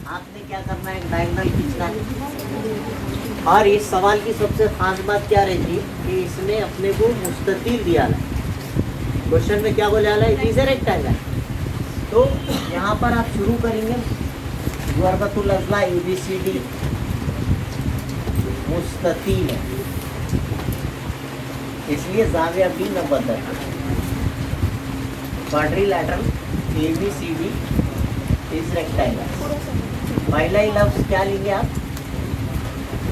आपने क्या करना है, डायगोनल खींचना है। और इस सवाल की सबसे खास बात क्या रहती है कि इसने अपने को मुस्ततील दिया है। क्वेश्चन में क्या बोला है, इट इज ए रेक्टेंगल। तो यहाँ पर आप शुरू करेंगे ज़रबतुल अज़ला ABCD मुस्ततील है, इसलिए ज़ाविया भी 90 है। Quadrilateral ABCD is rectangle. पहला ही लफ्ज क्या लेंगे आप,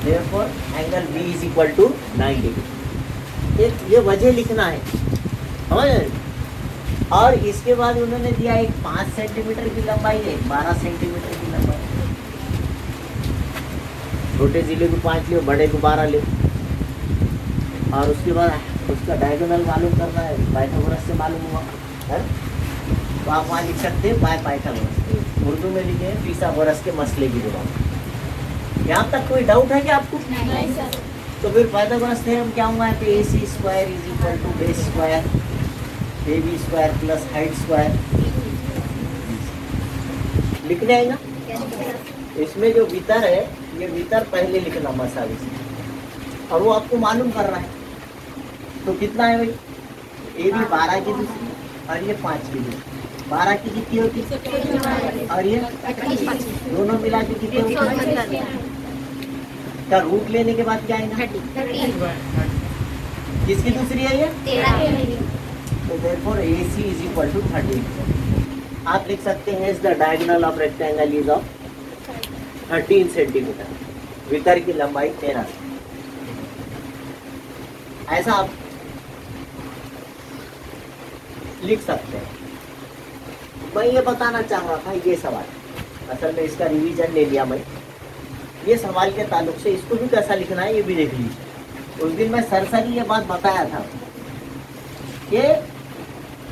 therefore angle B is equal to 90। ये वजह लिखना है, समझ रहे हैं? और इसके बाद उन्होंने दिया एक 5 सेंटीमीटर की लंबाई है, 12 सेंटीमीटर की लंबाई। छोटे जिले को 5 लियो, बड़े को 12 लियो। और उसके बाद उसका डायगोनल मालूम करना है, पाइथागोरस से मालूम हुआ है। तो आप वहाँ लिख सकते हैं बाय पाइथागोरस, उर्दू में लिखे हैं फिसागोरस के मसले की जवाब। यहाँ तक कोई डाउट है क्या आपको? नहीं सर। तो फिर पाइथागोरस थ्योरम क्या हुआ है कि AC square is equal to base square AB square plus height square. लिखने आएगा। इसमें जो भीतर है, ये भीतर पहले लिखना मसाले से, और वो आपको मालूम करना है। तो कितना है भाई, AB 12 की दूसरी और ये 5 की दूसरी। 12 की कितनी होती और ये दोनों मिला के कितनी होती? क्या रूट लेने के बाद क्या आएगा? 30। किसकी दूसरी है ये? 13। तो therefore AC is equal to 30। आप लिख सकते हैं the diagonal of rectangle is of 13 centimetre, भीतर की लंबाई 13। ऐसा आप लिख सकते हैं। मैं ये बताना चाह रहा था, ये सवाल असल में इसका रिवीजन ले लिया मैं। ये सवाल के ताल्लुक से इसको भी कैसा लिखना है ये भी देख लीजिए। उस दिन मैं सरसरी ये बात बताया था कि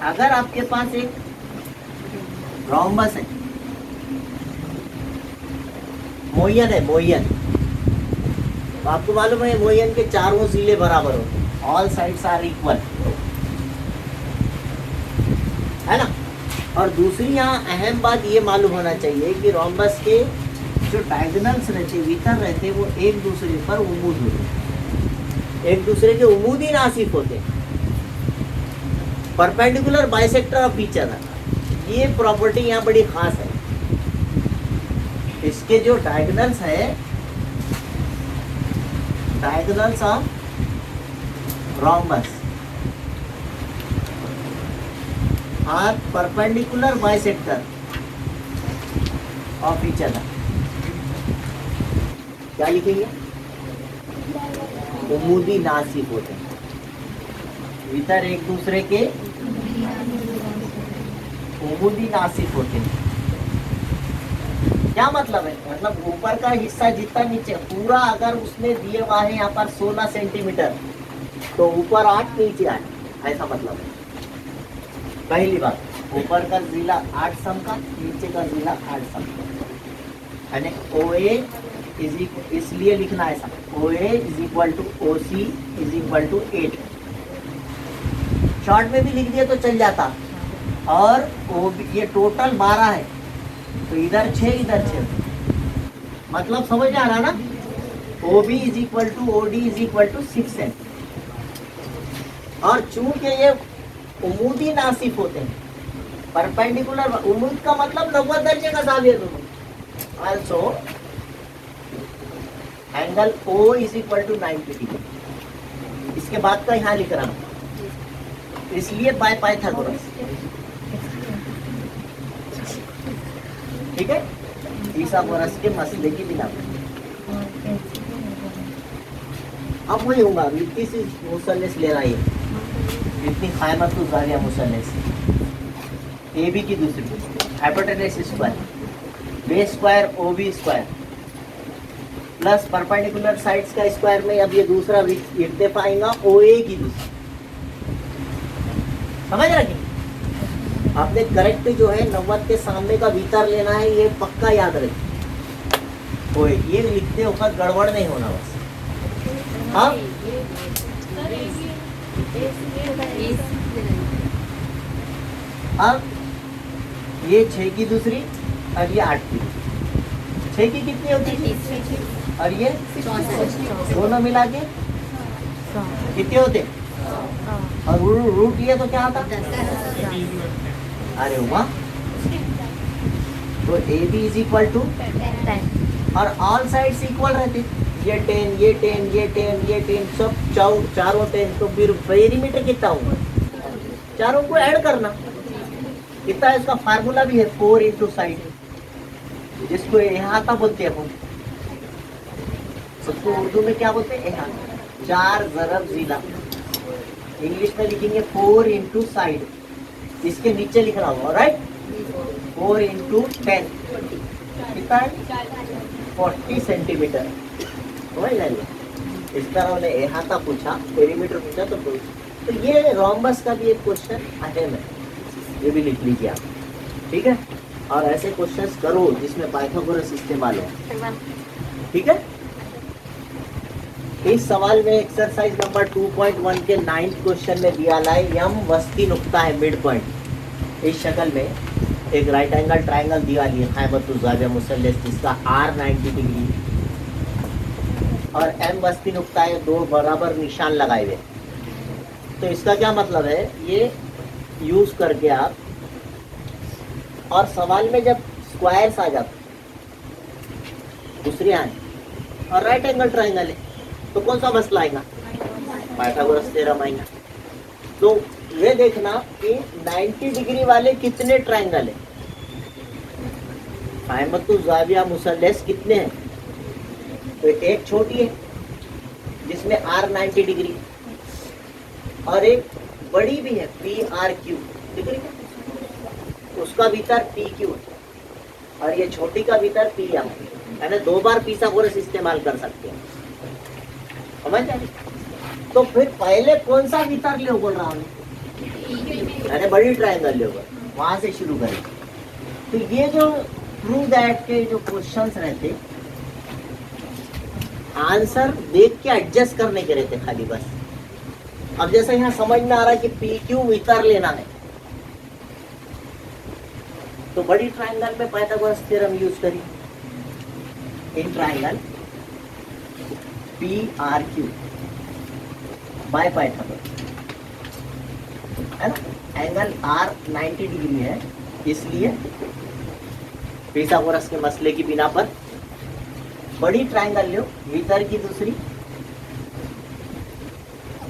अगर आपके पास एक रोम्बस है, मोयन है, मोयन, तो आपको मालूम है मोयन के चारों जिले बराबर होते हैं, ऑल साइड्स आर इक्वल, है ना। और दूसरी यहाँ अहम बात ये मालूम होना चाहिए कि रोम्बस के जो डायगोनल्स रहते, भीतर रहते, वो एक दूसरे पर उमूद होते हैं, एक दूसरे के उमूदी नासिफ होते हैं, perpendicular bisector of each other. ये प्रॉपर्टी यहाँ बड़ी खास है। इसके जो डायगोनल्स है, diagonals of rhombus are perpendicular bisector of each other. क्या लिखेंगे? उमूदी नासिफ होते हैं, भीतर एक दूसरे के उमूदी नासिफ होते हैं। क्या मतलब है? मतलब ऊपर का हिस्सा जितना नीचे, पूरा अगर उसने दिए हुआ है यहाँ पर 16 सेंटीमीटर, तो ऊपर 8 नीचे 8, ऐसा मतलब है। पहली बात, ऊपर का जिला 8 सम का, नीचे का जिला 8 सम का, यानी OA इसलिए लिखना ऐसा, OA is equal to OC is equal to 8। Short में भी लिख दिया तो चल जाता। और ये टोटल 12 है, तो इधर 6 इधर 6, मतलब समझ आ रहा ना। OB is equal to OD is equal to 6 है। और चूंकि ये उमूदी नासिफ होते हैं, परपेंडिकुलर, उमूद का मतलब 90 दर्जे का ज़ाविया दोनों। Also angle O is equal to 90 degree. इसके बाद का यहाँ लिख रहा हूँ, इसलिए बाय पाइथागोरस, ठीक है, फिसागोरस के मसले की बिना पर। अब वही होगा, इतनी सी मुसल्लस ले रहा है, इतनी खायमत तो ज़ाविया मुसल्लस, AB की दूसरी hypotenuse square, base square OB square plus perpendicular sides का स्क्वायर में अब ये दूसरा इर्तेफा आएगा OA की दूसरी। समझ रखिए, आपने करेक्ट जो है 90 के सामने का भीतर लेना है, ये पक्का याद रखिए। OA ये लिखते वक्त गड़बड़ नहीं होना बस। अब ये 6 की दूसरी और ये 8 की दूसरी, 6 की कितनी होती है? और ये दोनों मिला के कितने होते? और रूट ये तो क्या आता? अरे वाह, तो A B is equal to, और ऑल साइड्स इक्वल रहते, ये 10 ये 10 ये 10 ये 10 सब चारों 10, तो फिर पेरीमीटर कितना होगा? चारों को ऐड करना कितना है? इसका फार्मूला भी है 4 इंटू साइड, जिसको इहाता बोलते हैं हम, सबको उर्दू में क्या बोलते हैं? इहाता, 4 ज़रब ज़िला। इंग्लिश में लिखेंगे 4 इंटू साइड, इसके नीचे लिखना होगा, राइट? 4 इंटू 10 कितना है? 40 सेंटीमीटर। समझ जाएंगे, इस तरह उन्हें इहाता पूछा, पेरीमीटर पूछा, तो ये रोम्बस का भी एक क्वेश्चन अहम है, ये भी लिख लीजिए आप, ठीक है? और ऐसे क्वेश्चंस करो जिसमें पाइथागोरस इस्तेमाल हो, ठीक है? इस सवाल में एक्सरसाइज नंबर 2.1 के 9th क्वेश्चन में दिया है यम वस्ती नुक्ता है, मिड पॉइंट। इस शक्ल में एक राइट एंगल ट्रायंगल दिया है खैबतुज़्ज़ाविया मुसल्लस, जिसका R 90 डिग्री और M वस्ती नुक्ता है, 2 बराबर निशान लगाए हुए। तो इसका क्या मतलब है? ये यूज करके आप, और सवाल में जब स्क्वायर्स आ जाते, दूसरी आए और राइट एंगल ट्रायंगल है, तो कौन सा मसला आएगा? पाइथागोरस थ्योरम आएगा। तो ये देखना कि 90 डिग्री वाले कितने ट्रायंगल है, खैबतुज़्ज़ाविया मुसल्लस कितने हैं? तो एक छोटी है जिसमें R 90 डिग्री, और एक बड़ी भी है PRQ, दिख रही है? उसका भीतर PQ है, और ये छोटी का भीतर PM है ना? 2 बार पाइथागोरस इस्तेमाल कर सकते हैं, समझ जाए? तो फिर पहले कौन सा भीतर ले बोल रहा हूँ? अरे बड़ी ट्रायंगल ले, वहां से शुरू करें। तो ये जो प्रूव दैट के जो क्वेश्चंस रहते, आंसर देख के एडजस्ट करने के रहते खाली बस। अब जैसे यहाँ समझ में आ रहा है कि PQ भीतर लेना है, तो बड़ी ट्रायंगल में पाइथागोरस थ्योरम यूज करिए। In triangle PRQ by Pythagoras, है ना? एंगल R 90 डिग्री है, इसलिए पाइथागोरस के मसले की बिना पर बड़ी ट्रायंगल लो, भीतर की दूसरी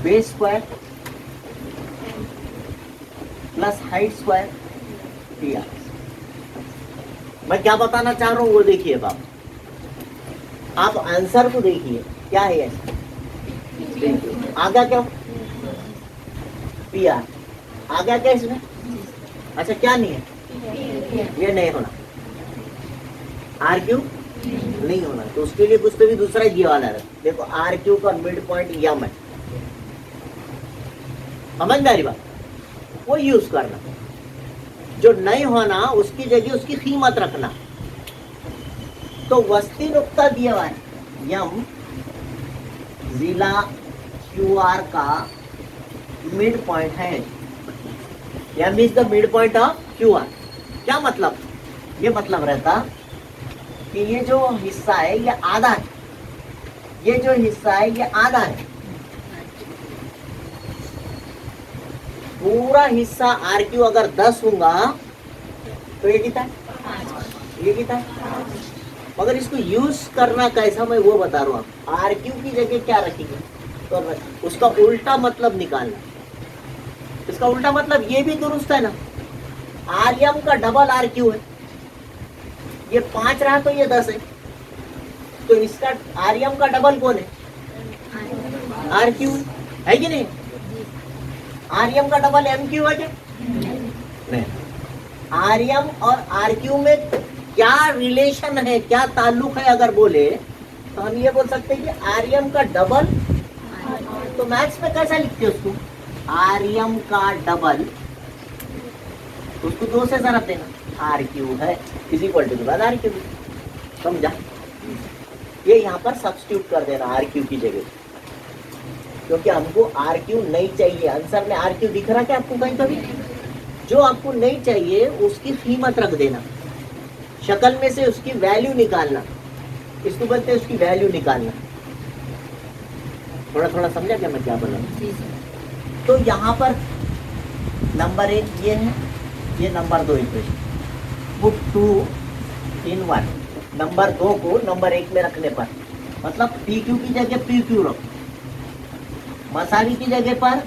base square plus height square PR। मैं क्या बताना चाह रहा हूं वो देखिए बाप, आप आंसर को देखिए क्या है ऐसा, आगा क्या? PR आगा क्या इसमें? अच्छा क्या नहीं है? ये नहीं होना, RQ नहीं होना, तो उसके लिए कुछ तो भी दूसरा ही दिया वाला है। देखो RQ का मिड पॉइंट यम है, समझ में आ रही बात? वो यूज करना, जो नहीं होना उसकी जगह उसकी कीमत रखना। तो वस्ती नुक्ता दिया हुआ है यम जिला QR का मिड पॉइंट है, M is the mid point of QR। क्या मतलब? ये मतलब रहता कि ये जो हिस्सा है ये आधा है, ये जो हिस्सा है ये आधा है, पूरा हिस्सा RQ अगर 10 होगा तो ये कितना है? ये कितना है? मगर इसको यूज करना कैसा मैं वो बता रहा हूँ। RQ की जगह क्या रखेंगे? तो उसका उल्टा मतलब निकालना। इसका उल्टा मतलब ये भी दुरुस्त है ना, RM का डबल RQ है, ये 5 रहा तो ये 10 है, तो इसका RM का डबल कौन है? RQ है कि नहीं? RM का डबल MQ है क्या? नहीं। RM और RQ में क्या रिलेशन है, क्या ताल्लुक है अगर बोले तो हम ये बोल सकते हैं कि RM का डबल, तो मैथ्स में कैसा लिखते हैं उसको? RM का डबल, उसको 2 से ज़रब देना, RQ है इज इक्वल टू के बाद RQ, समझा? ये यहाँ पर सब्स्टिट्यूट कर देना RQ की जगह, क्योंकि हमको RQ नहीं चाहिए। आंसर में RQ दिख रहा क्या आपको कहीं कभी? जो आपको नहीं चाहिए उसकी कीमत रख देना, शक्ल में से उसकी वैल्यू निकालना। इसको बोलते हैं उसकी वैल्यू निकालना। थोड़ा थोड़ा समझा क्या मैं क्या बोला? जी सर। तो यहाँ पर नंबर 1 ये है, ये number 2 equation, put 2 in 1। Number 2 को नंबर 1 में रखने पर मतलब पी क्यू की जगह पी क्यू रखो, मसाली की जगह पर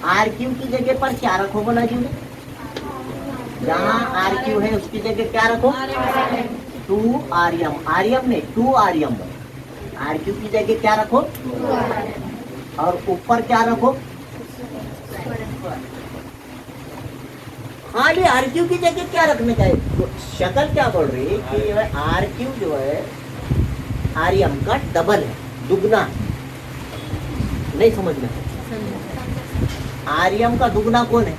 आर क्यू की जगह पर क्या रखो बोला जी ने? जहाँ आर क्यू है उसकी जगह क्या रखो? 2 आर्यम, आर्यम ने 2 आर्यम। आर क्यू की जगह क्या रखो? और ऊपर क्या रखो? हाँ, ये आर क्यू की जगह क्या रखने का है? तो शक्ल क्या बोल रही है कि यह आर क्यू जो है आर्यम का डबल है, दुगना। नहीं समझ में? आर्यम का दुगना कौन है?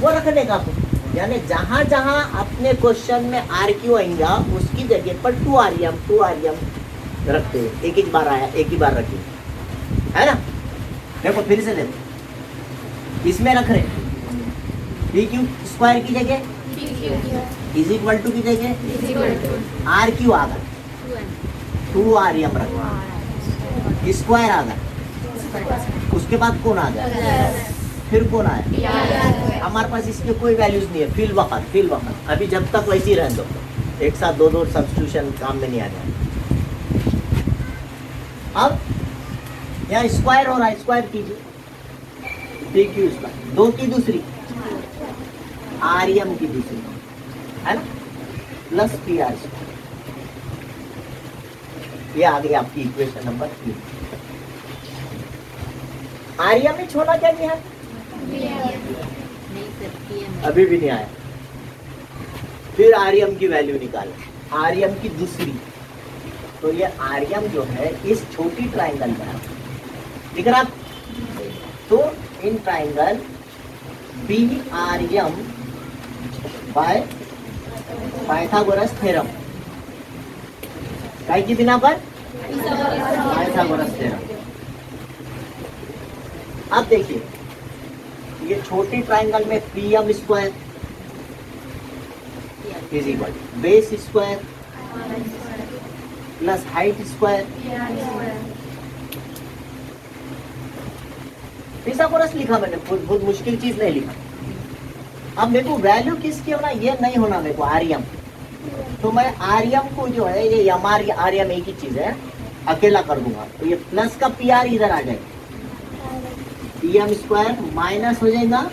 वो रखने का आपको, यानी जहां जहां अपने क्वेश्चन में आर क्यू आएगा उसकी जगह पर 2 आर्यम रखते हैं। एक एक बार आया, एक ही बार रखिए, है ना? देखो फिर से देखो, इसमें रख रहे पी क्यू स्क्वायर की जगह इज इक्वल टू की जगह आर क्यू आ गया, 2 आर्यम रख, स्क्वायर आ गया, उसके बाद कौन आ गया? फिर कौन आया? हमारे पास इसके कोई वैल्यूज नहीं है, फिल वक्त अभी जब तक वैसे ही रहने दो, एक साथ दो सब्स्टिट्यूशन काम में नहीं आ जाए। अब यहाँ स्क्वायर हो रहा है, स्क्वायर कीजिए, पी क्यू स्क्वायर 2 की दूसरी, आर्यम की दूसरी, है ना, प्लस पी आर स्क्वायर। ये आ गई आपकी इक्वेशन नंबर 3। आर्यम में छोड़ा क्या नहीं है? अभी भी नहीं आया। फिर आर्यम की वैल्यू निकालें, आर्यम की दूसरी, तो ये आर्यम जो है इस छोटी ट्राइंगल में है, दिख रहा? तो in triangle B R M by Pythagoras theorem, काय की बिना पर? Pythagoras theorem. अब देखिए ये छोटी ट्राइंगल में P M square is equal base square plus height square, Pythagoras लिखा मैंने, बहुत मुश्किल चीज नहीं लिखा। अब मेरे को वैल्यू किसकी होना? ये नहीं होना मेरे को आर्यम, तो मैं आर्यम को जो है ये एम आर आर्यम एक ही चीज है, अकेला कर दूंगा, तो ये प्लस का पी आर इधर आ जाएगा, पी एम स्क्वायर माइनस हो जाएगा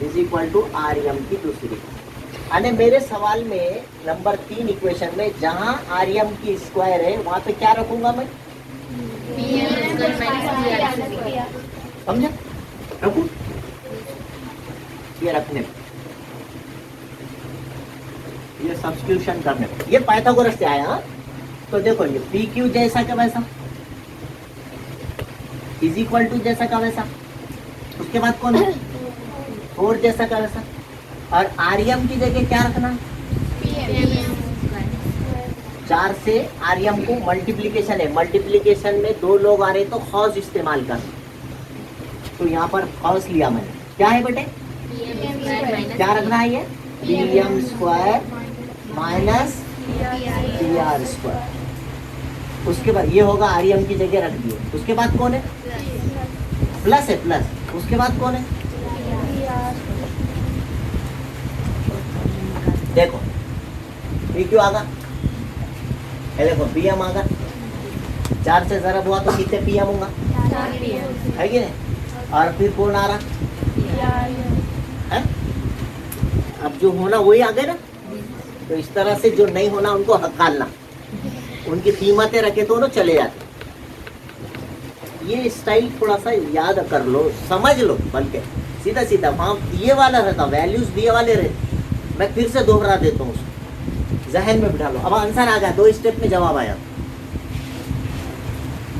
इज इक्वल टू आर्यम की दूसरी। यानी मेरे सवाल में नंबर 3 इक्वेशन में जहां आर्यम की स्क्वायर है वहां पे क्या रखूंगा मैं? समझा? रखू ये रखने पे, ये सब्स्टिट्यूशन करने पे, ये पाइथागोरस से आया। तो देखो ये पी क्यू जैसा का वैसा इज इक्वल टू जैसा का वैसा, उसके बाद कौन है? 4 जैसा का वैसा, और आर्यम की जगह क्या रखना? 4 से आर्यम को मल्टीप्लीकेशन है, मल्टीप्लीकेशन में 2 लोग आ रहे तो खौस इस्तेमाल कर, तो यहाँ पर खौस लिया मैंने। क्या है बेटे? क्या रखना है? ये P M square minus P R square. उसके बाद ये होगा आर्यम की जगह रख दिए, उसके बाद कौन है? प्लस है, प्लस, उसके बाद कौन है? देखो पी क्यू आगा, ये देखो पी एम आगा, 4 से जरा हुआ तो कितने पी एम होगा? है कि नहीं? और फिर कौन आ रहा है? अब जो होना वही आ गए ना, तो इस तरह से जो नहीं होना उनको हकालना, उनकी कीमतें रखे तो ना चले जाते। ये स्टाइल थोड़ा सा याद कर लो, समझ लो, बल्कि सीधा सीधा वहाँ ये वाला रहता, वैल्यूज दिए वाले रहते। मैं फिर से दोहरा देता हूँ, उसको जहन में बिठा लो। अब आंसर आ गया, 2 स्टेप में जवाब आया।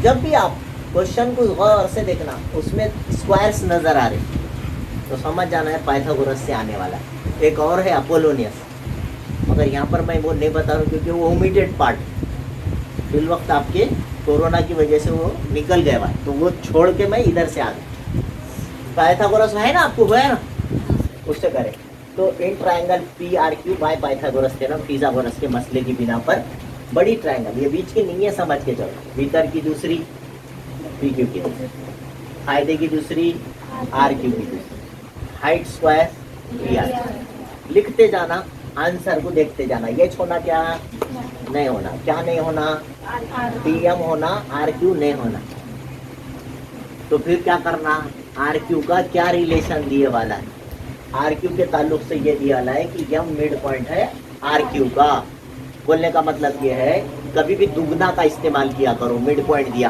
जब भी आप क्वेश्चन को गौर से देखना, उसमें स्क्वायर्स नजर आ रहे तो समझ जाना है पाइथागोरस से आने वाला है। एक और है अपोलोनियस, मगर यहाँ पर मैं वो नहीं बता रहा हूँ क्योंकि वो ओमिटेड पार्ट, फिल वक्त आपके कोरोना की वजह से वो निकल गया हुआ, तो वो छोड़ के मैं इधर से आ गया। पाइथागोरस है ना, आपको हुआ है ना, उससे करें। तो in triangle P R Q by Pythagoras theorem Pythagoras के मसले की बिना पर बड़ी ट्रायंगल, ये बीच की नहीं है, समझ के चलो, भीतर की दूसरी पी क्यू की दूसरी, फायदे की दूसरी आर क्यू की दूसरी, हाइट स्क्वायर पी आर, लिखते जाना, आंसर को देखते जाना। ये होना क्या नहीं होना, क्या नहीं होना, पी एम होना, आर क्यू नहीं होना। तो फिर क्या करना, आर क्यू का क्या रिलेशन दिए वाला है, आर क्यू के ताल्लुक से ये दिया वाला है कि यम मिड पॉइंट है आर क्यू का। बोलने का मतलब ये है कभी भी दुगना का इस्तेमाल किया करो, मिड पॉइंट दिया,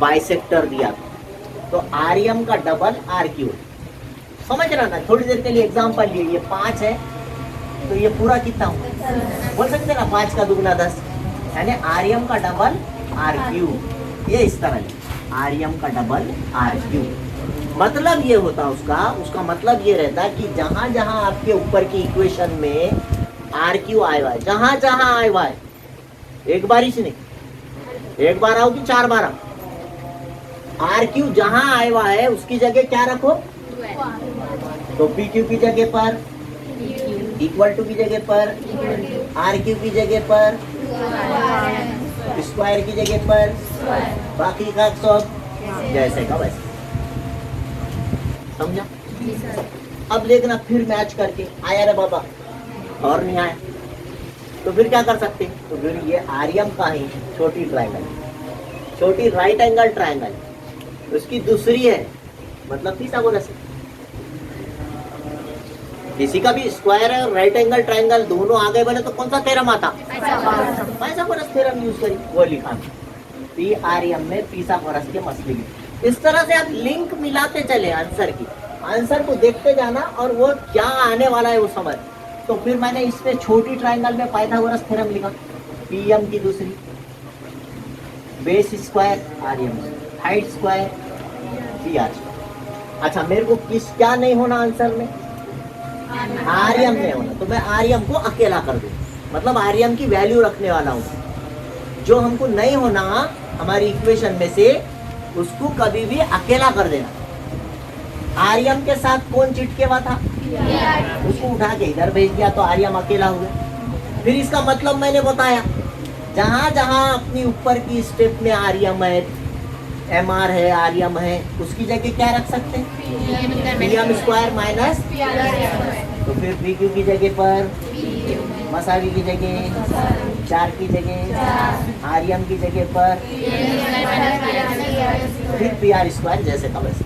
बाइसेक्टर दिया, तो आर एम का डबल आर क्यू। समझ रहा ना, थोड़ी देर के लिए एग्जाम्पल लिए, ये 5 है तो ये पूरा कितना हो, बोल सकते ना 5 का दुगना 10, यानी आर एम का डबल आर क्यू। ये इस तरह आर एम का डबल आर क्यू, मतलब ये होता उसका मतलब ये रहता कि जहां जहां आपके ऊपर की इक्वेशन में आर क्यू आया हुआ है, जहां जहां आया हुआ है, एक बार ही से नहीं, एक बार आओ कि 4 बार आओ, आर क्यू जहां आया हुआ है उसकी जगह क्या रखो, तो पी क्यू की जगह पर, इक्वल टू की जगह पर, आर क्यू की जगह पर, स्क्वायर की जगह पर, बाकी का सब जैसे का वैसे। समझा? अब देखना फिर मैच करके आया रे बाबा और नहीं आया, तो फिर क्या कर सकते, तो फिर ये आर्यम का ही छोटी ट्रायंगल, छोटी राइट एंगल ट्रायंगल, उसकी दूसरी है, मतलब पिथागोरस है। किसी का भी स्क्वायर है, राइट एंगल ट्रायंगल, दोनों आगे बढ़े तो कौन सा थ्योरम आता, पाइथागोरस थ्योरम यूज करी, वो लिखा पी आर एम में पिथागोरस के मसले की। इस तरह से आप लिंक मिलाते चले आंसर की, आंसर को देखते जाना और वो क्या आने वाला है वो समझ। तो फिर मैंने इस पे छोटी ट्रायंगल में पाइथागोरस थ्योरम लिखा, पी एम की दूसरी, base square R M, height square P R. अच्छा मेरे को किस क्या नहीं होना आंसर में, आर्यम नहीं होना, तो मैं आर्यम को अकेला कर दूं, मतलब आर्यम की वैल्यू रखने वाला हूं। जो हमको नहीं होना हमारी इक्वेशन में से, उसको कभी भी अकेला कर देना। आर्यम के साथ कौन चिटके हुआ था, उसको उठा के इधर भेज दिया तो आर्यम अकेला हो गया। फिर इसका मतलब मैंने बताया, जहां जहां अपनी ऊपर की स्टेप में आर्यम है, एम आर है, आर्यम है, उसकी जगह क्या रख सकते हैं, पी एम स्क्वायर माइनस, तो फिर पी क्यू की जगह पर, मसावी की जगह, 4 की जगह, आर्यम की जगह पर, फिर पी आर स्क्वायर जैसे का वैसे।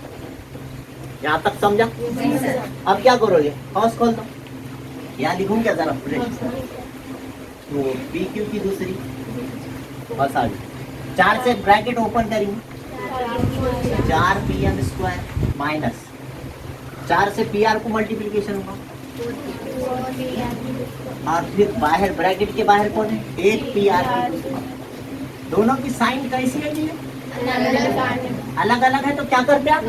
यहाँ तक समझा? अब क्या करोगे, हौस खोल दो, यहाँ लिखूं क्या जरा फ्रेश, तो पी क्यू की दूसरी मसावी, 4 से ब्रैकेट ओपन करेंगे, 4 पी एम स्क्वायर माइनस 4 से पी आर को मल्टीप्लीकेशन होगा, और फिर बाहर ब्रैकेट के बाहर कौन है, 1 पी आर। दोनों की साइन कैसी है, अलग अलग है, तो क्या करते आप,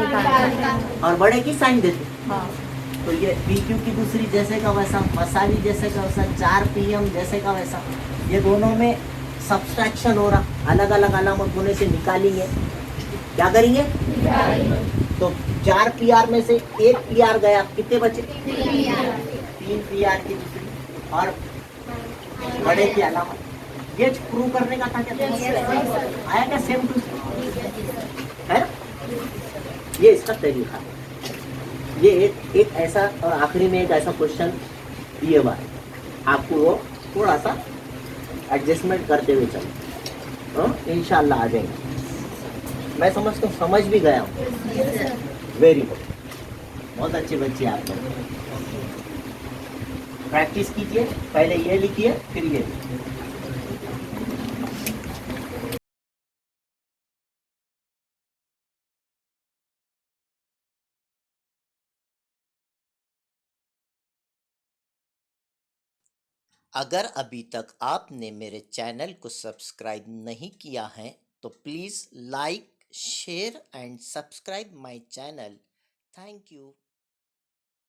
और बड़े की साइन देते। तो ये पी क्यू की दूसरी जैसे का वैसा, मसावी जैसे का वैसा, 4 पी एम जैसे का वैसा, ये दोनों में सब्सट्रैक्शन हो रहा, अलग अलग अलामत होने से निकालेंगे, क्या करेंगे, तो 4 पी आर में से 1 पी आर गया, कितने बचे, 3 पी आर की दूसरी और बड़े की अलामत। ये प्रूव करने का था क्या, आया क्या सेम टू है, ये इसका तरीका है। ये एक ऐसा, और आखिरी में एक ऐसा क्वेश्चन दिए हुआ है, आपको वो थोड़ा सा एडजस्टमेंट करते हुए चलो, इंशाल्लाह आ जाएंगे। मैं समझता हूँ समझ भी गया हूँ, वेरी गुड, बहुत अच्छे बच्चे आप लोग। प्रैक्टिस कीजिए, पहले ये लिखिए फिर ये लिखिए। अगर अभी तक आपने मेरे चैनल को सब्सक्राइब नहीं किया है तो please like, share and subscribe my channel. Thank you.